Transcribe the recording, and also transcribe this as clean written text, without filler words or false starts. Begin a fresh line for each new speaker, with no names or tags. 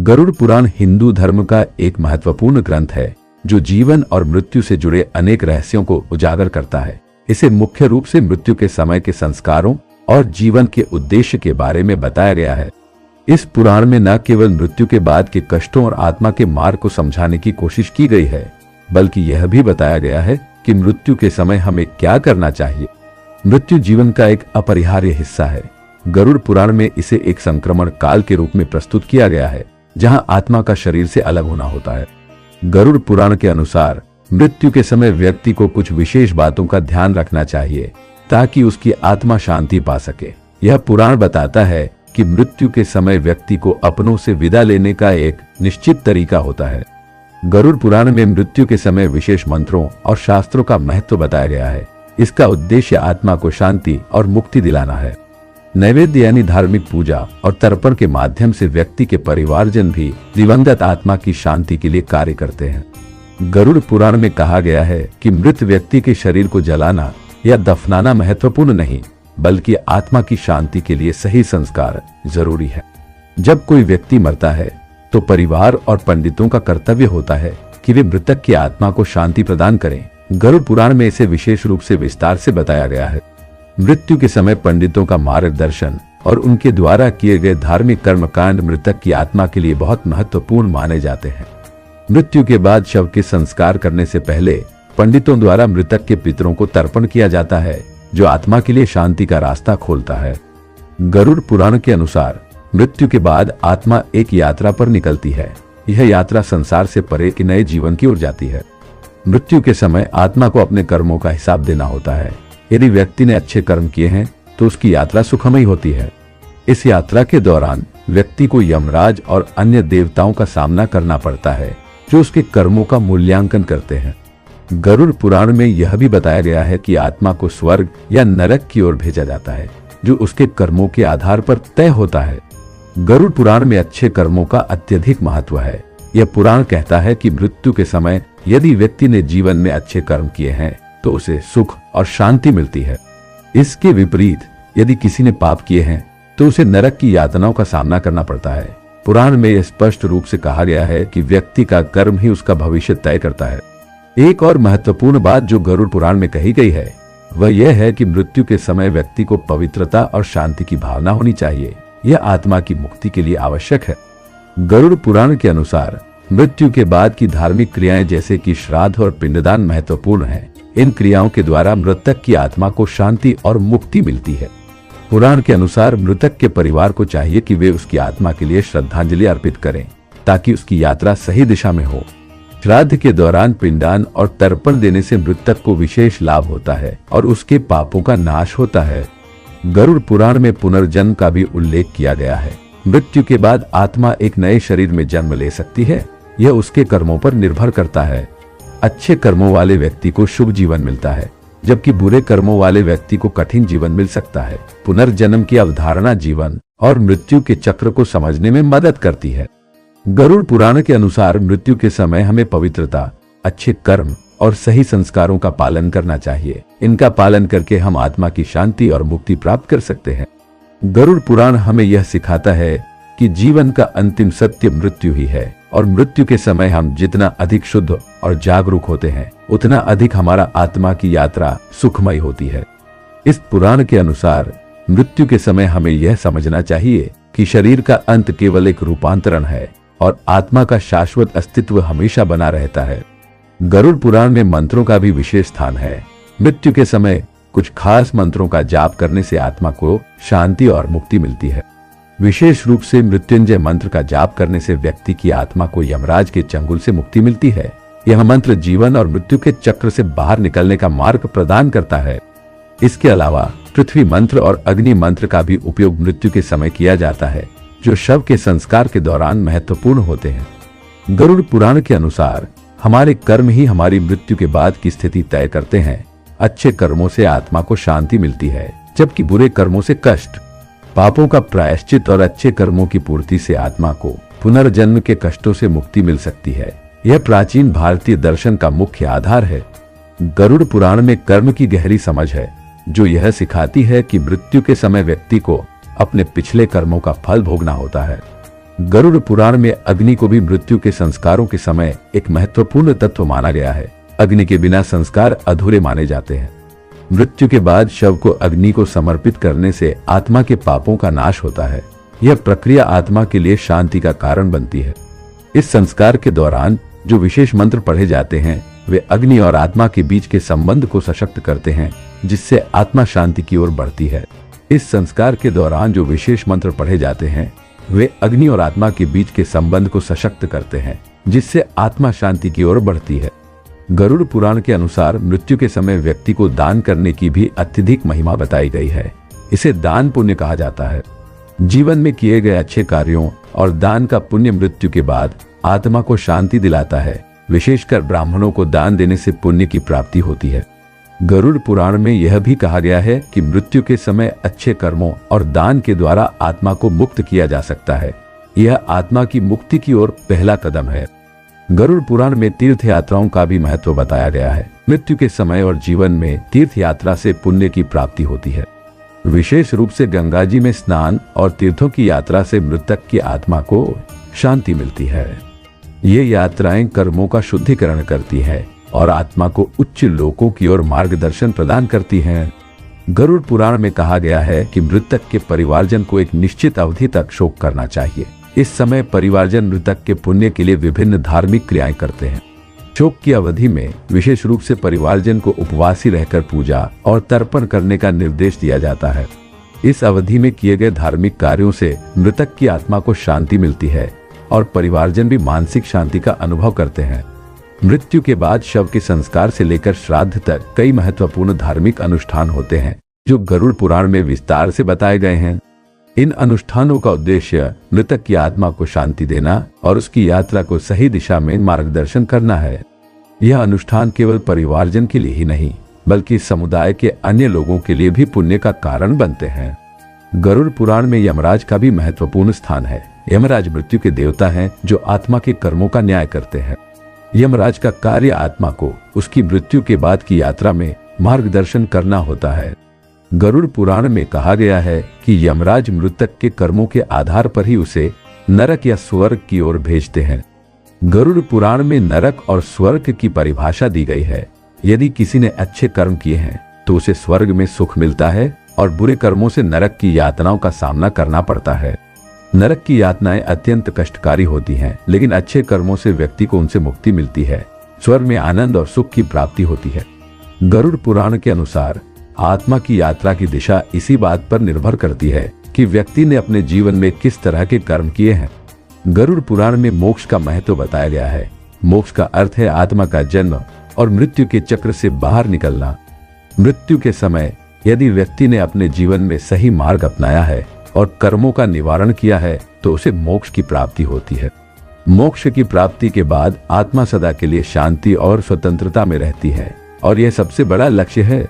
गरुड़ पुराण हिंदू धर्म का एक महत्वपूर्ण ग्रंथ है जो जीवन और मृत्यु से जुड़े अनेक रहस्यों को उजागर करता है। इसे मुख्य रूप से मृत्यु के समय के संस्कारों और जीवन के उद्देश्य के बारे में बताया गया है। इस पुराण में न केवल मृत्यु के बाद के कष्टों और आत्मा के मार्ग को समझाने की कोशिश की गई है, बल्कि यह भी बताया गया है कि मृत्यु के समय हमें क्या करना चाहिए। मृत्यु जीवन का एक अपरिहार्य हिस्सा है। गरुड़ पुराण में इसे एक संक्रमण काल के रूप में प्रस्तुत किया गया है, जहां आत्मा का शरीर से अलग होना होता है। गरुड़ पुराण के अनुसार मृत्यु के समय व्यक्ति को कुछ विशेष बातों का ध्यान रखना चाहिए ताकि उसकी आत्मा शांति पा सके। यह पुराण बताता है कि मृत्यु के समय व्यक्ति को अपनों से विदा लेने का एक निश्चित तरीका होता है। गरुड़ पुराण में मृत्यु के समय विशेष मंत्रों और शास्त्रों का महत्व बताया गया है। इसका उद्देश्य आत्मा को शांति और मुक्ति दिलाना है। नैवेद्य यानी धार्मिक पूजा और तर्पण के माध्यम से व्यक्ति के परिवारजन भी दिवंगत आत्मा की शांति के लिए कार्य करते हैं। गरुड़ पुराण में कहा गया है कि मृत व्यक्ति के शरीर को जलाना या दफनाना महत्वपूर्ण नहीं, बल्कि आत्मा की शांति के लिए सही संस्कार जरूरी है। जब कोई व्यक्ति मरता है तो परिवार और पंडितों का कर्तव्य होता है कि वे मृतक की आत्मा को शांति प्रदान करें। गरुड़ पुराण में इसे विशेष रूप से विस्तार से बताया गया है। मृत्यु के समय पंडितों का मार्गदर्शन और उनके द्वारा किए गए धार्मिक कर्मकांड मृतक की आत्मा के लिए बहुत महत्वपूर्ण माने जाते हैं। मृत्यु के बाद शव के संस्कार करने से पहले पंडितों द्वारा मृतक के पितरों को तर्पण किया जाता है, जो आत्मा के लिए शांति का रास्ता खोलता है। गरुड़ पुराण के अनुसार मृत्यु के बाद आत्मा एक यात्रा पर निकलती है। यह यात्रा संसार से परे के नए जीवन की ओर जाती है। मृत्यु के समय आत्मा को अपने कर्मों का हिसाब देना होता है। यदि व्यक्ति ने अच्छे कर्म किए हैं तो उसकी यात्रा सुखमयी होती है। इस यात्रा के दौरान व्यक्ति को यमराज और अन्य देवताओं का सामना करना पड़ता है, जो उसके कर्मों का मूल्यांकन करते हैं। गरुड़ पुराण में यह भी बताया गया है कि आत्मा को स्वर्ग या नरक की ओर भेजा जाता है, जो उसके कर्मों के आधार पर तय होता है। गरुड़ पुराण में अच्छे कर्मों का अत्यधिक महत्व है। यह पुराण कहता है कि मृत्यु के समय यदि व्यक्ति ने जीवन में अच्छे कर्म किए हैं तो उसे सुख और शांति मिलती है। इसके विपरीत यदि किसी ने पाप किए हैं तो उसे नरक की यातनाओं का सामना करना पड़ता है। पुराण में यह स्पष्ट रूप से कहा गया है कि व्यक्ति का कर्म ही उसका भविष्य तय करता है। एक और महत्वपूर्ण बात जो गरुड़ पुराण में कही गई है वह यह है कि मृत्यु के समय व्यक्ति को पवित्रता और शांति की भावना होनी चाहिए। यह आत्मा की मुक्ति के लिए आवश्यक है। गरुड़ पुराण के अनुसार मृत्यु के बाद की धार्मिक क्रियाएं जैसे कि श्राद्ध और पिंडदान महत्वपूर्ण है। इन क्रियाओं के द्वारा मृतक की आत्मा को शांति और मुक्ति मिलती है। पुराण के अनुसार मृतक के परिवार को चाहिए कि वे उसकी आत्मा के लिए श्रद्धांजलि अर्पित करें ताकि उसकी यात्रा सही दिशा में हो। श्राद्ध के दौरान पिंडदान और तर्पण देने से मृतक को विशेष लाभ होता है और उसके पापों का नाश होता है। गरुड़ पुराण में पुनर्जन्म का भी उल्लेख किया गया है। मृत्यु के बाद आत्मा एक नए शरीर में जन्म ले सकती है। यह उसके कर्मों पर निर्भर करता है। अच्छे कर्मों वाले व्यक्ति को शुभ जीवन मिलता है, जबकि बुरे कर्मों वाले व्यक्ति को कठिन जीवन मिल सकता है। पुनर्जन्म की अवधारणा जीवन और मृत्यु के चक्र को समझने में मदद करती है। गरुड़ पुराण के अनुसार मृत्यु के समय हमें पवित्रता, अच्छे कर्म और सही संस्कारों का पालन करना चाहिए। इनका पालन करके हम आत्मा की शांति और मुक्ति प्राप्त कर सकते हैं। गरुड़ पुराण हमें यह सिखाता है कि जीवन का अंतिम सत्य मृत्यु ही है और मृत्यु के समय हम जितना अधिक शुद्ध और जागरूक होते हैं उतना अधिक हमारा आत्मा की यात्रा सुखमय होती है। इस पुराण के अनुसार मृत्यु के समय हमें यह समझना चाहिए कि शरीर का अंत केवल एक रूपांतरण है और आत्मा का शाश्वत अस्तित्व हमेशा बना रहता है। गरुड़ पुराण में मंत्रों का भी विशेष स्थान है। मृत्यु के समय कुछ खास मंत्रों का जाप करने से आत्मा को शांति और मुक्ति मिलती है। विशेष रूप से मृत्युंजय मंत्र का जाप करने से व्यक्ति की आत्मा को यमराज के चंगुल से मुक्ति मिलती है। यह मंत्र जीवन और मृत्यु के चक्र से बाहर निकलने का मार्ग प्रदान करता है। इसके अलावा पृथ्वी मंत्र और अग्नि मंत्र का भी उपयोग मृत्यु के समय किया जाता है, जो शव के संस्कार के दौरान महत्वपूर्ण होते हैं। गरुड़ पुराण के अनुसार हमारे कर्म ही हमारी मृत्यु के बाद की स्थिति तय करते हैं। अच्छे कर्मों से आत्मा को शांति मिलती है, जबकि बुरे कर्मों से कष्ट। पापों का प्रायश्चित और अच्छे कर्मों की पूर्ति से आत्मा को पुनर्जन्म के कष्टों से मुक्ति मिल सकती है। यह प्राचीन भारतीय दर्शन का मुख्य आधार है। गरुड़ पुराण में कर्म की गहरी समझ है, जो यह सिखाती है कि मृत्यु के समय व्यक्ति को अपने पिछले कर्मों का फल भोगना होता है। गरुड़ पुराण में अग्नि को भी मृत्यु के संस्कारों के समय एक महत्वपूर्ण तत्व माना गया है। अग्नि के बिना संस्कार अधूरे माने जाते हैं। मृत्यु के बाद शव को अग्नि को समर्पित करने से आत्मा के पापों का नाश होता है। यह प्रक्रिया आत्मा के लिए शांति का कारण बनती है। इस संस्कार के दौरान जो विशेष मंत्र पढ़े जाते हैं वे अग्नि और आत्मा के बीच के संबंध को सशक्त करते हैं, जिससे आत्मा शांति की ओर बढ़ती है। इस संस्कार के दौरान जो विशेष मंत्र पढ़े जाते हैं वे अग्नि और आत्मा के बीच के संबंध को सशक्त करते हैं, जिससे आत्मा शांति की ओर बढ़ती है। गरुड़ पुराण के अनुसार मृत्यु के समय व्यक्ति को दान करने की भी अत्यधिक महिमा बताई गई है। इसे दान पुण्य कहा जाता है। जीवन में किए गए अच्छे कार्यों और दान का पुण्य मृत्यु के बाद आत्मा को शांति दिलाता है। विशेषकर ब्राह्मणों को दान देने से पुण्य की प्राप्ति होती है। गरुड़ पुराण में यह भी कहा गया है कि मृत्यु के समय अच्छे कर्मों और दान के द्वारा आत्मा को मुक्त किया जा सकता है। यह आत्मा की मुक्ति की ओर पहला कदम है। गरुड़ पुराण में तीर्थ यात्राओं का भी महत्व बताया गया है। मृत्यु के समय और जीवन में तीर्थ यात्रा से पुण्य की प्राप्ति होती है। विशेष रूप से गंगा जी में स्नान और तीर्थों की यात्रा से मृतक की आत्मा को शांति मिलती है। ये यात्राएं कर्मों का शुद्धिकरण करती है और आत्मा को उच्च लोकों की ओर मार्गदर्शन प्रदान करती हैं। गरुड़ पुराण में कहा गया है कि मृतक के परिवारजन को एक निश्चित अवधि तक शोक करना चाहिए। इस समय परिवारजन मृतक के पुण्य के लिए विभिन्न धार्मिक क्रियाएं करते हैं। शोक की अवधि में विशेष रूप से परिवारजन को उपवासी रहकर पूजा और तर्पण करने का निर्देश दिया जाता है। इस अवधि में किए गए धार्मिक कार्यों से मृतक की आत्मा को शांति मिलती है और परिवारजन भी मानसिक शांति का अनुभव करते हैं। मृत्यु के बाद शव के संस्कार से लेकर श्राद्ध तक कई महत्वपूर्ण धार्मिक अनुष्ठान होते हैं जो गरुड़ पुराण में विस्तार से बताए गए हैं। इन अनुष्ठानों का उद्देश्य मृतक की आत्मा को शांति देना और उसकी यात्रा को सही दिशा में मार्गदर्शन करना है। यह अनुष्ठान केवल परिवारजन के लिए ही नहीं बल्कि समुदाय के अन्य लोगों के लिए भी पुण्य का कारण बनते हैं। गरुड़ पुराण में यमराज का भी महत्वपूर्ण स्थान है। यमराज मृत्यु के देवता हैं जो आत्मा के कर्मों का न्याय करते हैं। यमराज का कार्य आत्मा को उसकी मृत्यु के बाद की यात्रा में मार्गदर्शन करना होता है। गरुड़ पुराण में कहा गया है कि यमराज मृतक के कर्मों के आधार पर ही उसे नरक या स्वर्ग की ओर भेजते हैं। गरुड़ पुराण में नरक और स्वर्ग की परिभाषा दी गई है। यदि किसी ने अच्छे कर्म किए हैं तो उसे स्वर्ग में सुख मिलता है और बुरे कर्मों से नरक की यातनाओं का सामना करना पड़ता है। नरक की यातनाएं अत्यंत कष्टकारी होती हैं, लेकिन अच्छे कर्मों से व्यक्ति को उनसे मुक्ति मिलती है। स्वर्ग में आनंद और सुख की प्राप्ति होती है। गरुड़ पुराण के अनुसार आत्मा की यात्रा की दिशा इसी बात पर निर्भर करती है कि व्यक्ति ने अपने जीवन में किस तरह के कर्म किए हैं। गरुड़ पुराण में मोक्ष का महत्व बताया गया है। मोक्ष का अर्थ है आत्मा का जन्म और मृत्यु के चक्र से बाहर निकलना। मृत्यु के समय यदि व्यक्ति ने अपने जीवन में सही मार्ग अपनाया है और कर्मों का निवारण किया है तो उसे मोक्ष की प्राप्ति होती है। मोक्ष की प्राप्ति के बाद आत्मा सदा के लिए शांति और स्वतंत्रता में रहती है और यह सबसे बड़ा लक्ष्य है।